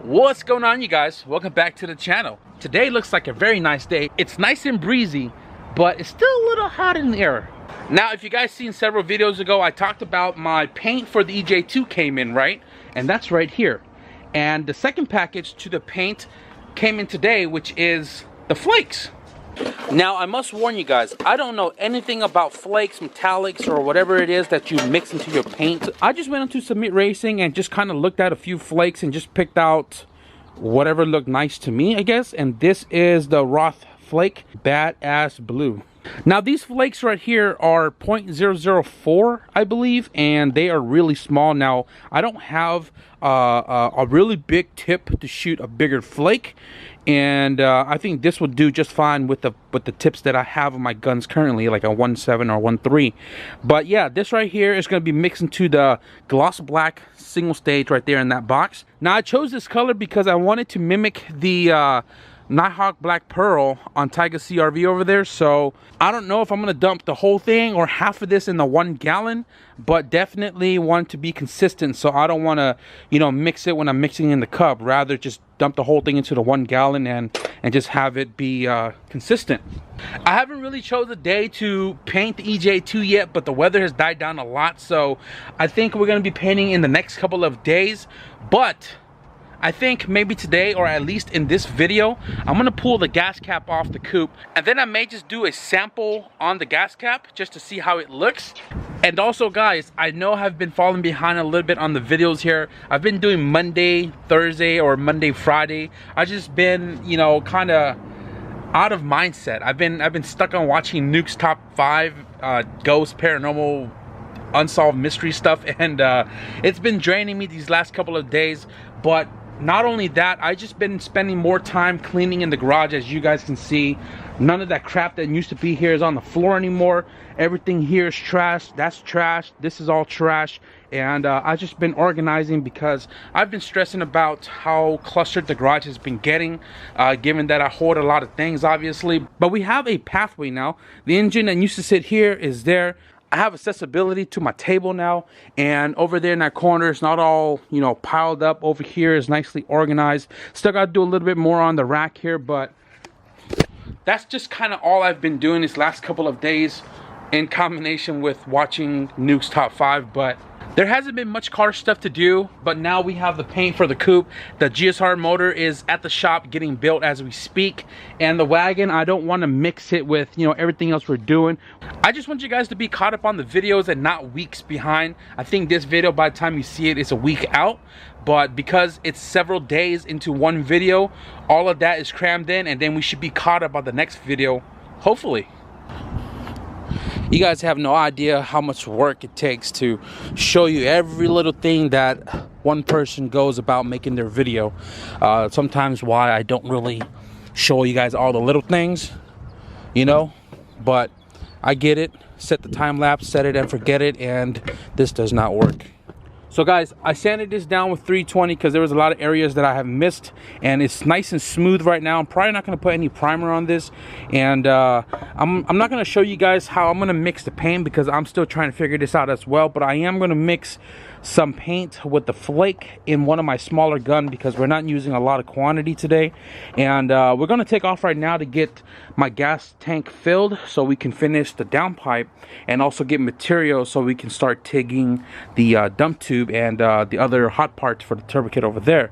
What's going on, you guys? Welcome back to the channel. Today looks like a very nice day. It's nice and breezy, but it's still a little hot in the air. Now, if you guys seen several videos ago, I talked about my paint for the EJ2 came in, right? And that's right here. And the second package to the paint came in today, which is the flakes. Now, I must warn you guys, I don't know anything about flakes, metallics, or whatever it is that you mix into your paint. I just went into Submit Racing and just kind of looked at a few flakes and just picked out whatever looked nice to me, I guess. And this is the Roth Flake Badass Blue. Now, these flakes right here are 0.004, I believe, and they are really small. Now, I don't have a really big tip to shoot a bigger flake, and I think this will do just fine with the tips that I have on my guns currently, like a 1.7 or 1.3. But yeah, this right here is going to be mixed into the gloss black single stage right there in that box. Now, I chose this color because I wanted to mimic the Nighthawk Black Pearl on Tiger CRV over there. So I don't know if I'm gonna dump the whole thing or half of this in the 1 gallon, but definitely want to be consistent. So I don't want to, you know, mix it when I'm mixing in the cup. Rather just dump the whole thing into the 1 gallon and just have it be consistent. I haven't really chose a day to paint the EJ2 yet, but the weather has died down a lot, so I think we're gonna be painting in the next couple of days. But I think maybe today, or at least in this video, I'm gonna pull the gas cap off the coupe, and then I may just do a sample on the gas cap just to see how it looks. And also, guys, I know I've been falling behind a little bit on the videos here. I've been doing Monday, Thursday, or Monday, Friday. I've just been, you know, kind of out of mindset. I've been stuck on watching Nuke's Top 5 ghost, paranormal, unsolved mystery stuff, and it's been draining me these last couple of days. But not only that, I just been spending more time cleaning in the garage. As you guys can see, none of that crap that used to be here is on the floor anymore. Everything here is trash. That's trash. This is all trash. And I've just been organizing because I've been stressing about how clustered the garage has been getting, given that I hoard a lot of things, obviously. But we have a pathway now. The engine that used to sit here is there. I have accessibility to my table now, and over there in that corner, it's not all, you know, piled up. Over here is nicely organized. Still got to do a little bit more on the rack here, but that's just kind of all I've been doing these last couple of days in combination with watching Nuke's Top 5. But there hasn't been much car stuff to do, but now we have the paint for the coupe. The GSR motor is at the shop getting built as we speak, and the wagon, I don't want to mix it with, you know, everything else we're doing. I just want you guys to be caught up on the videos and not weeks behind. I think this video, by the time you see it, is a week out, but because it's several days into one video, all of that is crammed in, and then we should be caught up on the next video, hopefully. You guys have no idea how much work it takes to show you every little thing that one person goes about making their video. Sometimes why I don't really show you guys all the little things, you know, but I get it. Set the time lapse, set it and forget it, and this does not work. So guys, I sanded this down with 320 because there was a lot of areas that I have missed, and it's nice and smooth right now. I'm probably not going to put any primer on this, and I'm not going to show you guys how I'm going to mix the paint because I'm still trying to figure this out as well. But I am going to mix some paint with the flake in one of my smaller gun because we're not using a lot of quantity today. And we're going to take off right now to get my gas tank filled so we can finish the downpipe, and also get material so we can start tigging the dump tube and the other hot parts for the turbo kit over there.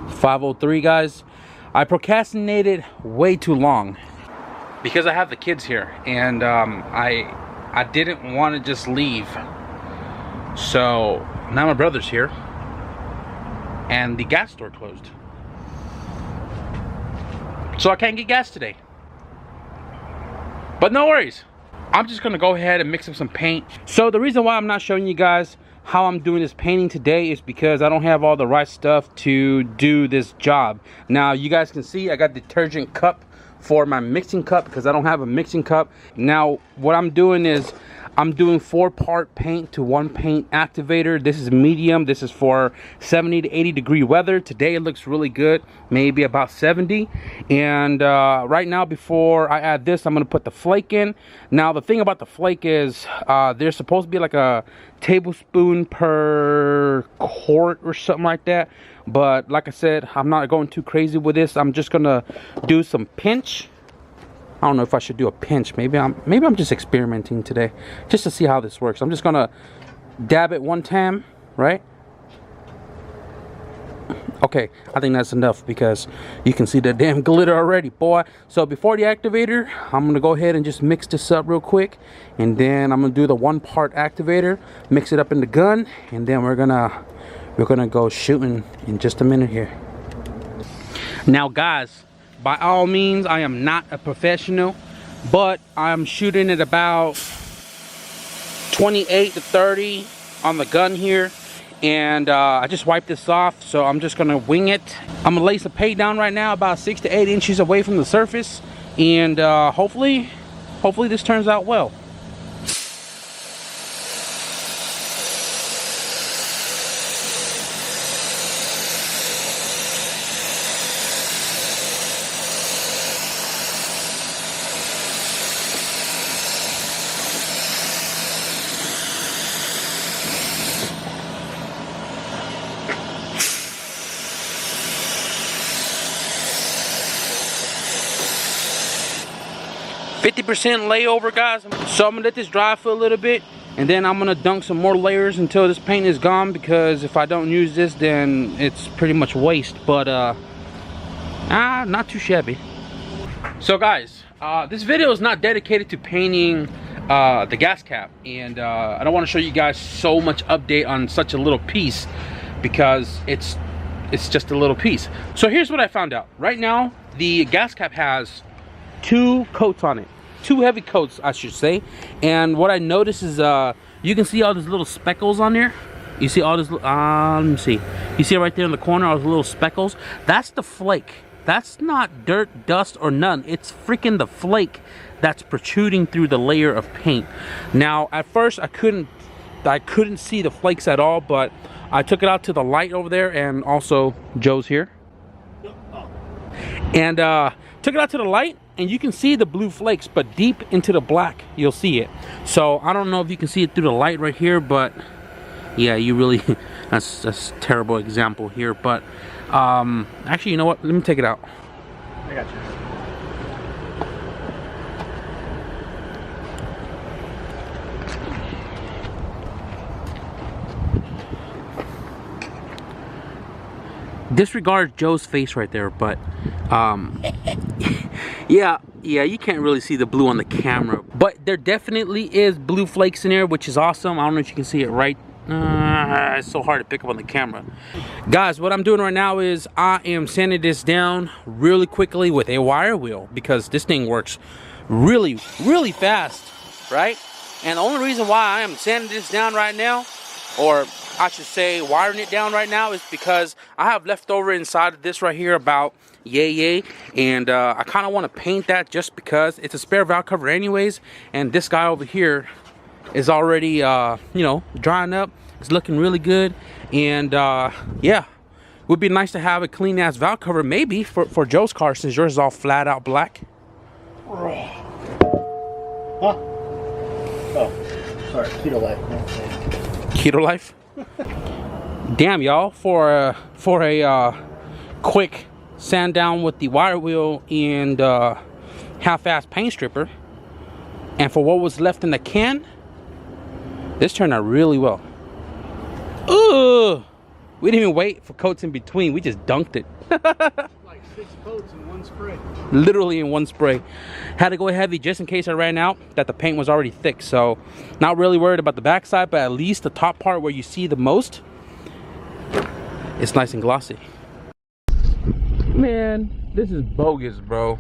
503, guys. I procrastinated way too long because I have the kids here, and I didn't want to just leave. So now my brother's here and the gas store closed, so I can't get gas today. But no worries, I'm just gonna go ahead and mix up some paint. So the reason why I'm not showing you guys how I'm doing this painting today is because I don't have all the right stuff to do this job. Now you guys can see I got detergent cup for my mixing cup because I don't have a mixing cup. Now what I'm doing is I'm doing 4-part paint to 1 paint activator. This is medium. This is for 70 to 80 degree weather. Today it looks really good, maybe about 70. And right now, before I add this, I'm gonna put the flake in. Now the thing about the flake is there's supposed to be like a tablespoon per quart or something like that. But like I said, I'm not going too crazy with this. I'm just gonna do some pinch. I don't know if I should do a pinch. Maybe I'm just experimenting today, just to see how this works. I'm just gonna dab it one time, right? Okay, I think that's enough because you can see the damn glitter already, boy. So before the activator, I'm gonna go ahead and just mix this up real quick, and then I'm gonna do the 1-part activator, mix it up in the gun, and then we're gonna go shooting in just a minute here. Now, guys, by all means, I am not a professional, but I'm shooting at about 28 to 30 on the gun here. And I just wiped this off, so I'm just gonna wing it. I'm gonna lay some paint down right now, about 6 to 8 inches away from the surface. And hopefully this turns out well. %, layover, guys. So I'm gonna let this dry for a little bit, and then I'm gonna dunk some more layers until this paint is gone, because if I don't use this, then it's pretty much waste. But not too shabby. So guys, this video is not dedicated to painting the gas cap, and I don't want to show you guys so much update on such a little piece, because it's just a little piece. So here's what I found out. Right now, the gas cap has 2 coats on it. 2 heavy coats, I should say. And what I noticed is you can see all these little speckles on there. You see all this, let me see. You see it right there in the corner, all those little speckles? That's the flake. That's not dirt, dust, or none. It's freaking the flake that's protruding through the layer of paint. Now, at first, I couldn't see the flakes at all, but I took it out to the light over there, and also Joe's here. And took it out to the light, and you can see the blue flakes, but deep into the black you'll see it. So I don't know if you can see it through the light right here, but yeah, you really that's a terrible example here. But actually, you know what, let me take it out. I got you. Disregard Joe's face right there, but yeah, you can't really see the blue on the camera, but there definitely is blue flakes in there, which is awesome. I don't know if you can see it right. It's so hard to pick up on the camera. Guys, what I'm doing right now is I am sanding this down really quickly with a wire wheel, because this thing works really fast, right? And the only reason why I am sanding this down right now, or I should say wiring it down right now, is because I have leftover inside of this right here about yay, and I kind of want to paint that, just because it's a spare valve cover anyways, and this guy over here is already you know, drying up. It's looking really good, and yeah, would be nice to have a clean ass valve cover maybe for Joe's car, since yours is all flat out black. Huh? Oh, sorry, Keto Life. Keto Life. Damn, y'all, for a quick sand down with the wire wheel and half-ass paint stripper, and for what was left in the can, this turned out really well. Ooh, we didn't even wait for coats in between, we just dunked it. Like 6 coats in one spray. Literally in one spray. Had to go heavy just in case I ran out, that the paint was already thick. So not really worried about the backside, but at least the top part where you see the most, it's nice and glossy. Man, this is bogus, bro.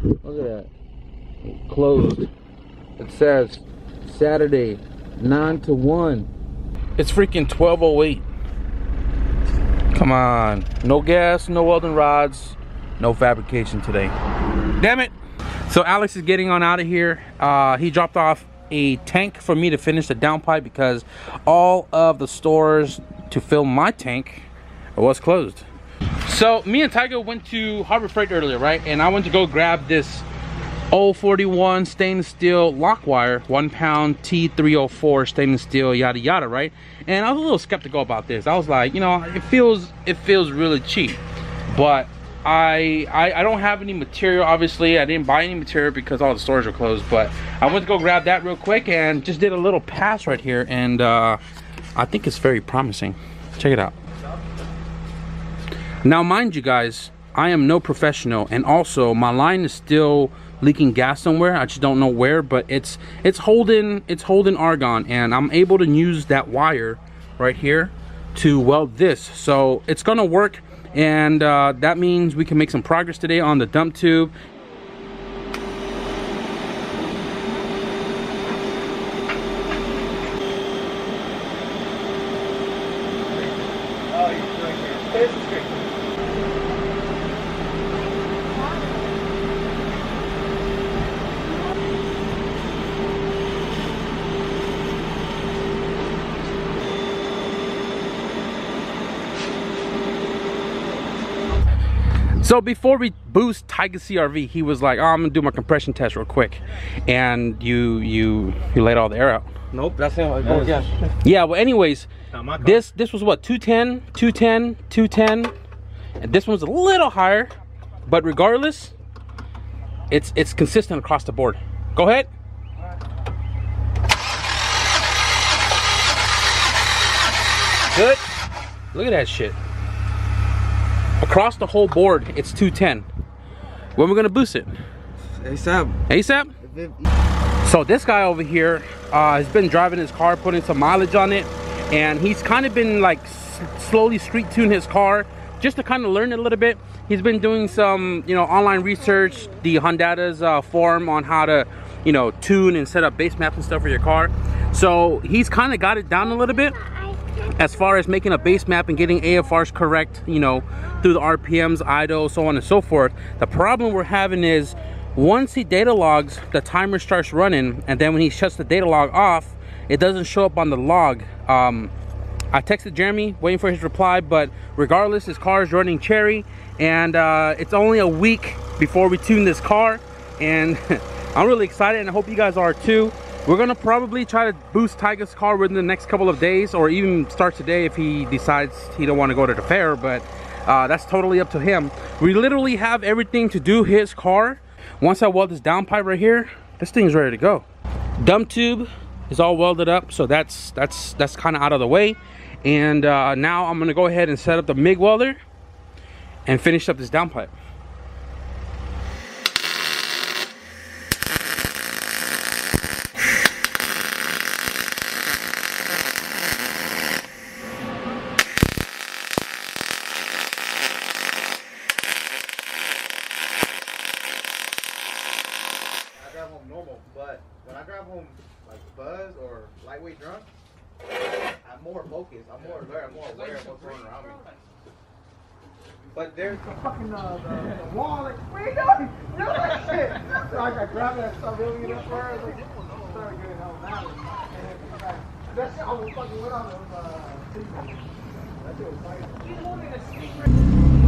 Look at that. Closed. It says Saturday 9 to 1. It's freaking 12:08. Come on. No gas, no welding rods, no fabrication today. Damn it. So Alex is getting on out of here. He dropped off a tank for me to finish the downpipe because all of the stores to fill my tank was closed. So me and Tiger went to Harbor Freight earlier, right? And I went to go grab this 041 stainless steel lock wire, 1 pound T304 stainless steel, yada yada, right? And I was a little skeptical about this. I was like, you know, it feels really cheap, but I don't have any material. Obviously I didn't buy any material because all the stores are closed, but I went to go grab that real quick and just did a little pass right here, and I think it's very promising. Check it out. Now mind you guys, I am no professional, and also my line is still leaking gas somewhere. I just don't know where, but it's holding argon, and I'm able to use that wire right here to weld this, so it's gonna work. And that means we can make some progress today on the dump tube. So before we boost Tiger CRV, he was like, oh, I'm gonna do my compression test real quick. And you let all the air out. Nope, that's it. Yeah, well anyways, this was what, 210, 210, 210. And this one's a little higher, but regardless, it's consistent across the board. Go ahead. Good. Look at that shit. Across the whole board, it's 210. When we're gonna boost it? ASAP. ASAP? So this guy over here has been driving his car, putting some mileage on it, and he's kind of been like slowly street tune his car just to kind of learn it a little bit. He's been doing some, you know, online research, the Hondata's forum on how to, you know, tune and set up base maps and stuff for your car. So he's kind of got it down a little bit as far as making a base map and getting AFRs correct, you know, through the RPMs, idle, so on and so forth. The problem we're having is once he data logs, the timer starts running, and then when he shuts the data log off, it doesn't show up on the log. I texted Jeremy waiting for his reply, but regardless, his car is running cherry, and it's only a week before we tune this car, and I'm really excited, and I hope you guys are too. We're gonna probably try to boost Tiger's car within the next couple of days, or even start today if he decides he don't want to go to the fair, but that's totally up to him. We literally have everything to do his car. Once I weld this downpipe right here, this thing's ready to go. Dump tube is all welded up, so that's kind of out of the way. And now I'm gonna go ahead and set up the MIG welder and finish up this downpipe. But when I drive home like buzz or lightweight drunk, I'm more focused, I'm more alert, I'm more aware of what's going around me. But there's the fucking the wall, like, where you going? You know that shit. So I got grabbed that stuff really in the fur, like, started getting hell mad. And that shit almost fucking went on the that shit was funny.